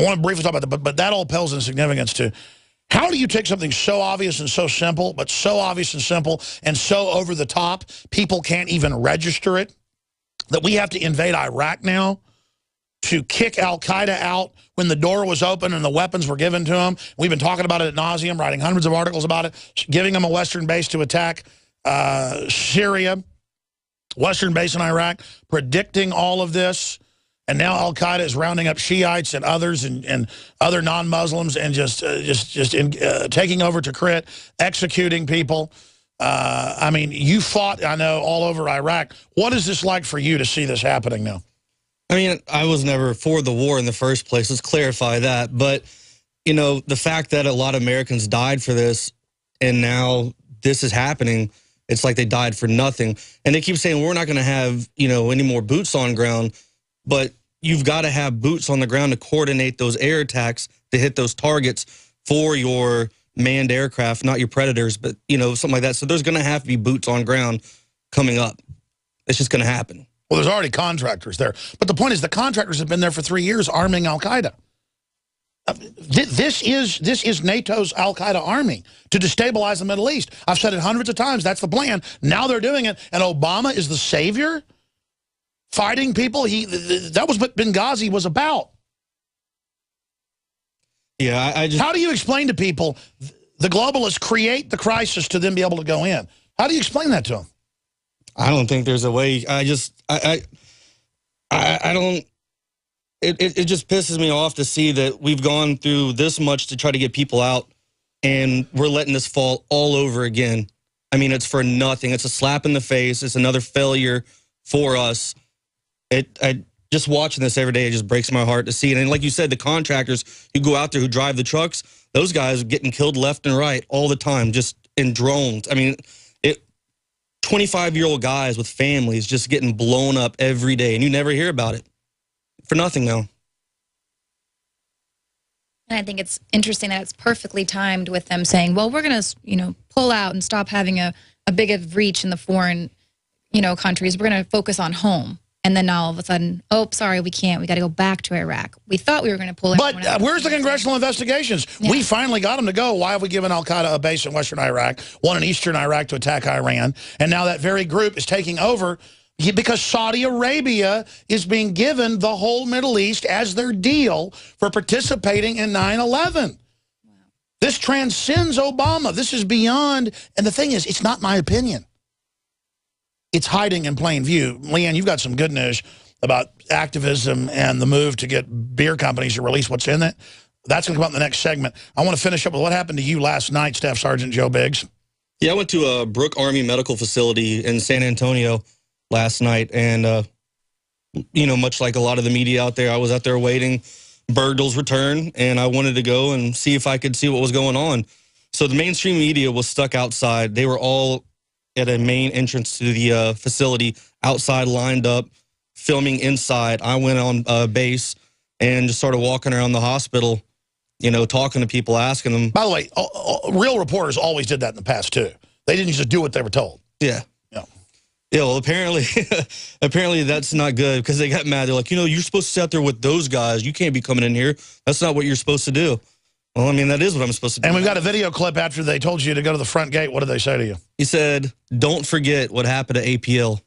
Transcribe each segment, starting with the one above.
I want to briefly talk about that, but that all pales in significance to how do you take something so obvious and so simple, but so obvious and simple and so over the top, people can't even register it, that we have to invade Iraq now to kick al-Qaeda out when the door was open and the weapons were given to them. We've been talking about it ad nauseum, writing hundreds of articles about it, giving them a Western base to attack Syria, Western base in Iraq, predicting all of this. And now al-Qaeda is rounding up Shiites and others and other non-Muslims and just taking over Tikrit, executing people. I mean, you fought, I know, all over Iraq. What is this like for you to see this happening now? I mean, I was never for the war in the first place. Let's clarify that. But, you know, the fact that a lot of Americans died for this and now this is happening, it's like they died for nothing. And they keep saying, we're not going to have, you know, any more boots on ground. But you've got to have boots on the ground to coordinate those air attacks to hit those targets for your manned aircraft, not your predators, but, you know, something like that. So there's going to have to be boots on ground coming up. It's just going to happen. Well, there's already contractors there. But the point is the contractors have been there for 3 years arming al-Qaeda. This is NATO's al-Qaeda army to destabilize the Middle East. I've said it hundreds of times. That's the plan. Now they're doing it. And Obama is the savior? Fighting people? That was what Benghazi was about. Yeah, I just... How do you explain to people the globalists create the crisis to then be able to go in? How do you explain that to them? I don't think there's a way. I don't... It just pisses me off to see that we've gone through this much to try to get people out, and we're letting this fall all over again. I mean, it's for nothing. It's a slap in the face. It's another failure for us. Just watching this every day, it just breaks my heart to see it. And like you said, the contractors who go out there, who drive the trucks, those guys are getting killed left and right all the time, just in drones. I mean, 25-year-old guys with families just getting blown up every day, and you never hear about it. For nothing now. And I think it's interesting that it's perfectly timed with them saying, well, we're going to, you know, pull out and stop having a big of reach in the foreign, you know, countries. We're going to focus on home. And then all of a sudden, oh, sorry, we can't. We got to go back to Iraq. We thought we were going to pull it. But where's the congressional investigations? Yeah. We finally got them to go. Why have we given al-Qaeda a base in western Iraq, one in eastern Iraq to attack Iran? And now that very group is taking over because Saudi Arabia is being given the whole Middle East as their deal for participating in 9/11. Wow. This transcends Obama. This is beyond. And the thing is, it's not my opinion. It's hiding in plain view. Leanne, you've got some good news about activism and the move to get beer companies to release what's in it. That's going to come up in the next segment. I want to finish up with what happened to you last night, Staff Sergeant Joe Biggs. Yeah, I went to a Brooke Army Medical Facility in San Antonio last night, and, you know, much like a lot of the media out there, I was out there waiting Bergdahl's return, and I wanted to go and see if I could see what was going on. So the mainstream media was stuck outside. They were all at a main entrance to the facility, outside, lined up, filming inside. I went on base and just started walking around the hospital, you know, talking to people, asking them. By the way, real reporters always did that in the past, too. They didn't just do what they were told. Yeah. Yeah, well, apparently that's not good because they got mad. They're like, you know, you're supposed to sit out there with those guys. You can't be coming in here. That's not what you're supposed to do. Well, I mean, that is what I'm supposed to do. And we've got a video clip after they told you to go to the front gate. What did they say to you? He said, don't forget what happened to APL.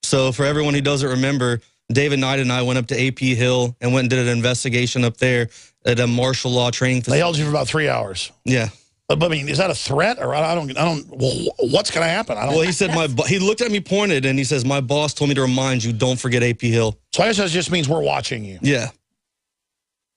So for everyone who doesn't remember, David Knight and I went up to AP Hill and went and did an investigation up there at a martial law training facility. They held you for about 3 hours. Yeah. But I mean, is that a threat, or I don't? Well, what's going to happen? Well, he said he looked at me, pointed, and he says, "My boss told me to remind you, don't forget AP Hill." So I guess that just means we're watching you. Yeah,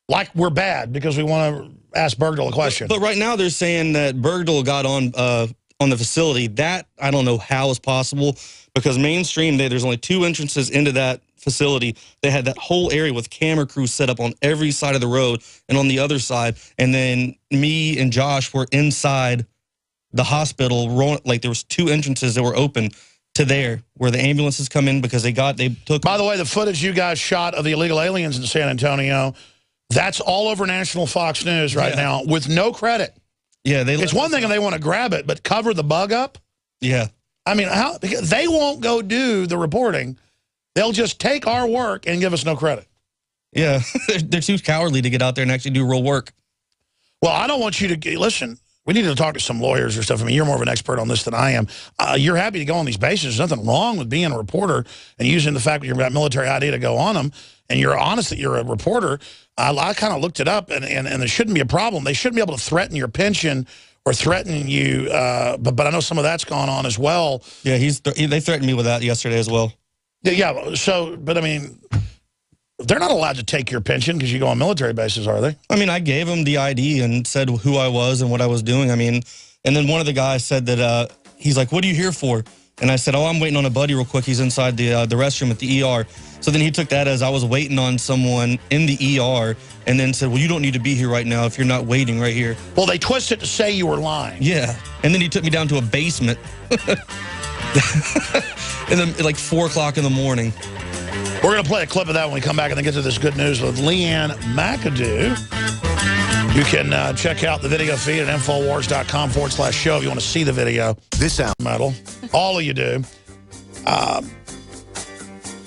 like we're bad because we want to ask Bergdahl a question. But right now they're saying that Bergdahl got on the facility. That I don't know how is possible because mainstream there's only 2 entrances into that facility. They had that whole area with camera crews set up on every side of the road and on the other side. And then me and Josh were inside the hospital. Like there was 2 entrances that were open to there where the ambulances come in because they took. By the way, the footage you guys shot of the illegal aliens in San Antonio, that's all over national Fox News right now with no credit. Yeah, it's one thing if they want to grab it, but cover the bug up. Yeah. I mean, because they won't go do the reporting. They'll just take our work and give us no credit. Yeah, they're too cowardly to get out there and actually do real work. Well, I don't want you to listen. We need to talk to some lawyers or stuff. I mean, you're more of an expert on this than I am. You're happy to go on these bases. There's nothing wrong with being a reporter and using the fact that you've got military ID to go on them. And you're honest that you're a reporter. I kind of looked it up, and there shouldn't be a problem. They shouldn't be able to threaten your pension or threaten you. But I know some of that's gone on as well. Yeah, they threatened me with that yesterday as well. Yeah. So, but I mean, they're not allowed to take your pension because you go on military bases, are they? I mean, I gave them the ID and said who I was and what I was doing. I mean, and then one of the guys said that he's like, "What are you here for?" And I said, "Oh, I'm waiting on a buddy real quick. He's inside the restroom at the ER." So then he took that as I was waiting on someone in the ER, and then said, "Well, you don't need to be here right now if you're not waiting right here." Well, they twist it to say you were lying. Yeah, and then he took me down to a basement, and then at like 4 o'clock in the morning. We're going to play a clip of that when we come back and then get to this good news with Leanne McAdoo. You can check out the video feed at Infowars.com/show if you want to see the video. This sound metal. All of you do.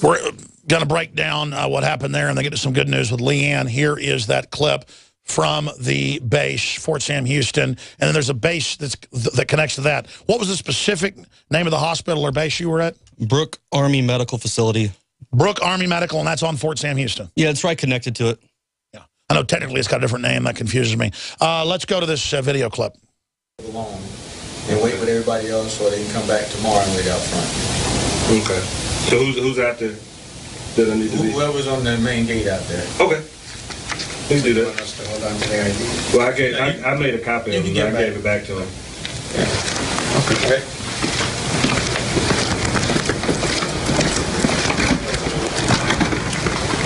We're going to break down what happened there and then get to some good news with Leanne. Here is that clip from the base, Fort Sam Houston. And then there's a base that connects to that. What was the specific name of the hospital or base you were at? Brooke Army Medical Facility. Brooke Army Medical, and that's on Fort Sam Houston. Yeah, it's right connected to it. Yeah, I know technically it's got a different name. That confuses me. Let's go to this video clip. Alone and wait with everybody else so they can come back tomorrow and wait out front. Okay. So who's out there that I need to be? Whoever's on the main gate out there. Okay. Please do You that. want us to hold on to their ID? Well, I made a copy of it. I gave it back to him. Okay. Okay.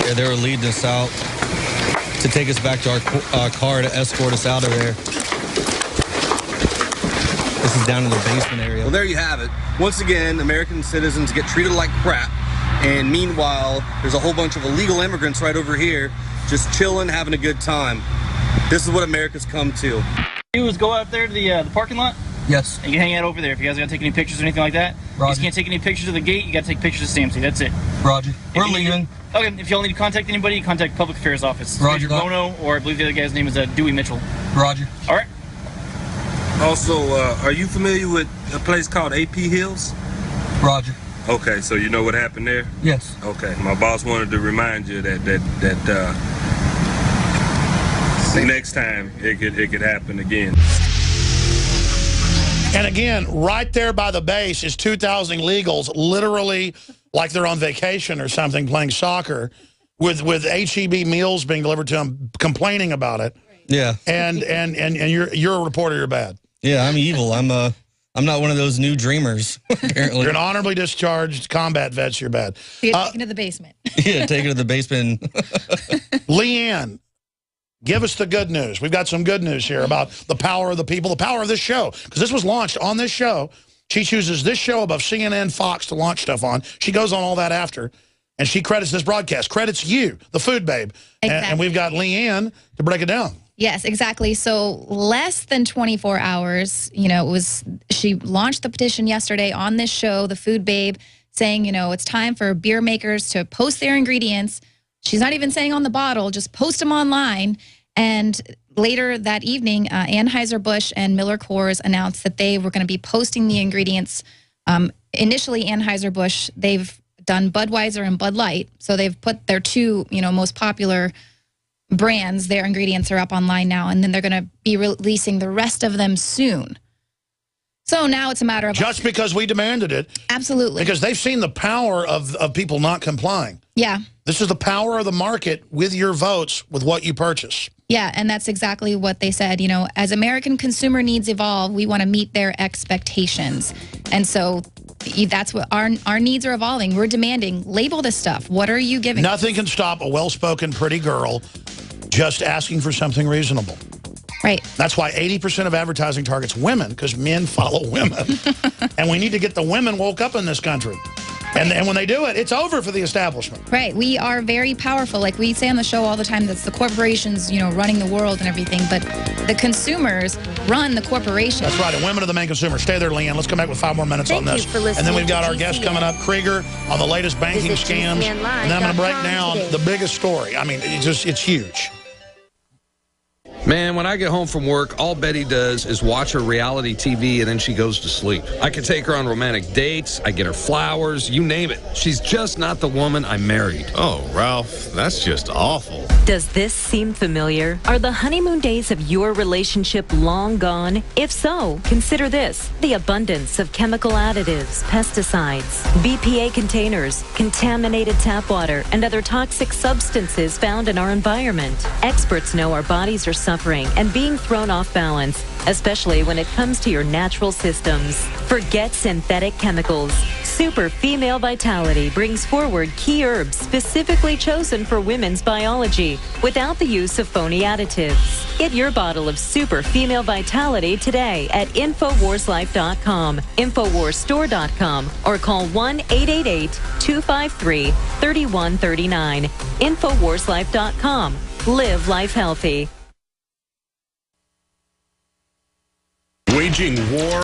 Yeah, they were leading us out to take us back to our car to escort us out of there. This is down in the basement area. Well, there you have it. Once again, American citizens get treated like crap. And meanwhile, there's a whole bunch of illegal immigrants right over here just chilling, having a good time. This is what America's come to. Do is go out there to the parking lot. Yes. And you hang out over there. If you guys gotta take any pictures or anything like that, you just can't take any pictures of the gate. You gotta take pictures of Stamsey. That's it. Roger. We're leaving. Okay. If y'all need to contact anybody, contact Public Affairs Office. Roger. Bono, or I believe the other guy's name is Dewey Mitchell. Roger. All right. Also, are you familiar with a place called AP Hills? Roger. Okay, so you know what happened there? Yes. Okay, my boss wanted to remind you that next time it could happen again. And again, right there by the base is 2,000 illegals, literally like they're on vacation or something, playing soccer, with HEB meals being delivered to them, complaining about it. Yeah. And you're a reporter. You're bad. Yeah, I'm evil. I'm not one of those new dreamers. Apparently, you're an honorably discharged combat vet. You're bad. So you're taken to the basement. Yeah, take it to the basement. Leanne, give us the good news. We've got some good news here about the power of the people, the power of this show. Because this was launched on this show. She chooses this show above CNN, Fox to launch stuff on. She goes on all that after. And she credits this broadcast. Credits you, the food babe. Exactly. And we've got Leanne to break it down. Yes, exactly. So less than 24 hours, she launched the petition yesterday on this show, The Food Babe, saying, it's time for beer makers to post their ingredients. She's not even saying on the bottle, just post them online. And later that evening, Anheuser-Busch and Miller Coors announced that they were going to be posting the ingredients. Initially, Anheuser-Busch, they've done Budweiser and Bud Light. So they've put their two, most popular brands, their ingredients are up online now, and then they're going to be releasing the rest of them soon. So now it's a matter of... Just because we demanded it. Absolutely. Because they've seen the power of people not complying. Yeah. This is the power of the market with your votes, with what you purchase. Yeah, and that's exactly what they said. As American consumer needs evolve, we want to meet their expectations. And so that's what our needs are evolving. We're demanding, label this stuff. What are you giving? Nothing can stop a well-spoken, pretty girl just asking for something reasonable. Right. That's why 80% of advertising targets women, because men follow women. And we need to get the women woke up in this country. And when they do it, it's over for the establishment. Right. We are very powerful. Like we say on the show all the time, that's the corporations, running the world and everything. But the consumers run the corporations. That's right. And women are the main consumers. Stay there, Leanne. Let's come back with 5 more minutes on this. And then we've got our guest coming up, Krieger, on the latest banking scams. And then I'm going to break down the biggest story. I mean, it's huge. Man, when I get home from work, all Betty does is watch her reality TV and then she goes to sleep. I can take her on romantic dates, I get her flowers, you name it. She's just not the woman I married. Oh, Ralph, that's just awful. Does this seem familiar? Are the honeymoon days of your relationship long gone? If so, consider this: the abundance of chemical additives, pesticides, BPA containers, contaminated tap water, and other toxic substances found in our environment. Experts know our bodies are suffering and being thrown off balance, especially when it comes to your natural systems. Forget synthetic chemicals. Super Female Vitality brings forward key herbs specifically chosen for women's biology without the use of phony additives. Get your bottle of Super Female Vitality today at InfoWarsLife.com, InfoWarsStore.com, or call 1-888-253-3139. InfoWarsLife.com. Live life healthy. Waging war